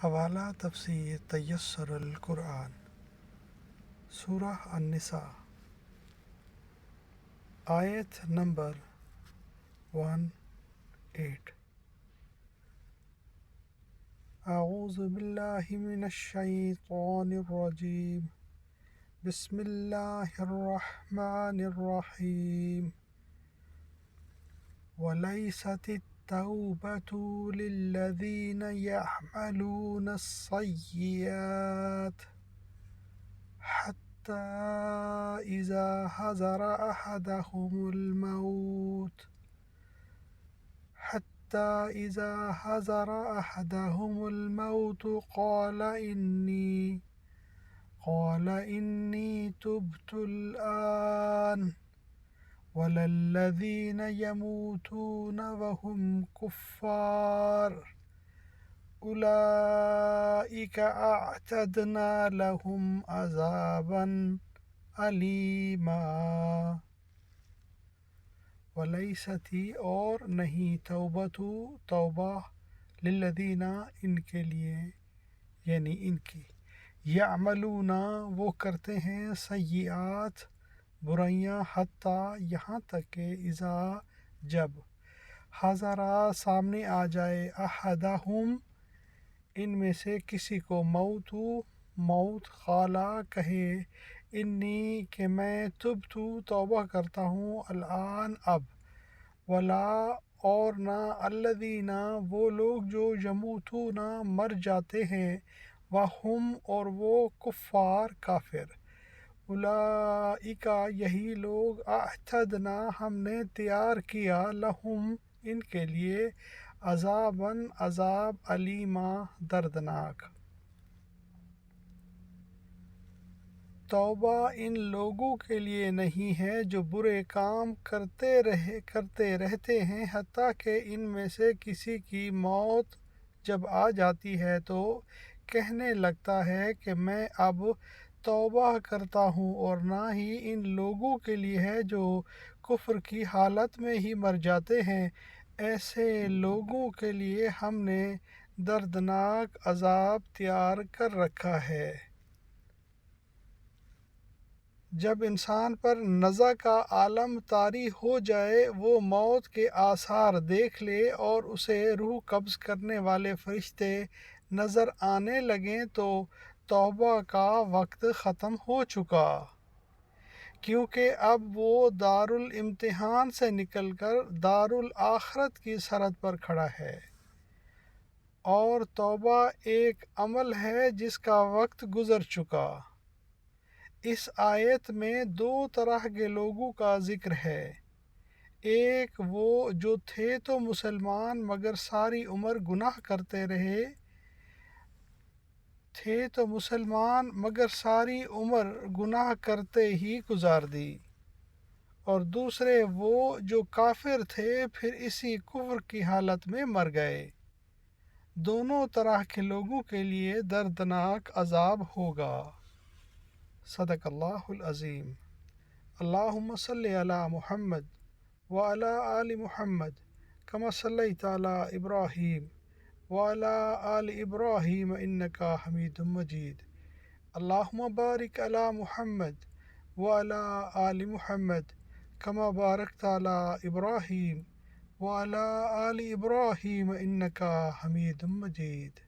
حوالہ تفسیر تیسر القرآن سورہ النساء آیت نمبر 18 اعوذ باللہ من الشیطان الرجیم بسم اللہ الرحمن الرحیم وَلَيْسَتِ التَّوْبَةُ لِلَّذِينَ يَعْمَلُونَ السَّيِّئَاتِ حَتَّى إِذَا حَضَرَ أَحَدَهُمُ الْمَوْتُ قَالَ إِنِّي تُبْتُ الْآنَ وَلَا الَّذِينَ يَمُوتُونَ وَهُمْ كُفَّارٌ أُولَئِكَ أَعْتَدْنَا لَهُمْ عَذَابًا أَلِيمًا وَلَيْسَتِ اور نہیں توبہ للذین ان کے لیے یعنی ان کی یعملون وہ کرتے ہیں سیئات برائیاں حتیٰ یہاں تک کہ اذا جب حضرا سامنے آ جائے احدہم ان میں سے کسی کو موت قالا کہے انی کہ میں تبتو توبہ کرتا ہوں الآن اب ولا اور نہ الذین وہ لوگ جو یموتون مر جاتے ہیں وہم اور وہ کفار کافر اولئک یہی لوگ اعتدنا ہم نے تیار کیا لہم ان کے لیے عذاب علیما دردناک توبہ ان لوگوں کے لیے نہیں ہے جو برے کام کرتے رہتے ہیں حتیٰ کہ ان میں سے کسی کی موت جب آ جاتی ہے تو کہنے لگتا ہے کہ میں اب توبہ کرتا ہوں اور نہ ہی ان لوگوں کے لیے ہے جو کفر کی حالت میں ہی مر جاتے ہیں ایسے لوگوں کے لیے ہم نے دردناک عذاب تیار کر رکھا ہے جب انسان پر نزع کا عالم طاری ہو جائے وہ موت کے آثار دیکھ لے اور اسے روح قبض کرنے والے فرشتے نظر آنے لگیں تو توبہ کا وقت ختم ہو چکا کیونکہ اب وہ دارالامتحان سے نکل کر دارالآخرت کی سرحد پر کھڑا ہے اور توبہ ایک عمل ہے جس کا وقت گزر چکا اس آیت میں دو طرح کے لوگوں کا ذکر ہے ایک وہ جو تھے تو مسلمان مگر ساری عمر گناہ کرتے رہے گناہ کرتے ہی گزار دی اور دوسرے وہ جو کافر تھے پھر اسی کفر کی حالت میں مر گئے دونوں طرح کے لوگوں کے لیے دردناک عذاب ہوگا صدق اللہ العظیم اللہم صلی علی محمد وعلی آل محمد کما صلیت علی ابراہیم وعلی آل ابراہیم انکا حمید مجید اللہم بارک علی محمد وعلی آل محمد کما بارکت علی ابراہیم وعلی آل ابراہیم انکا حمید مجید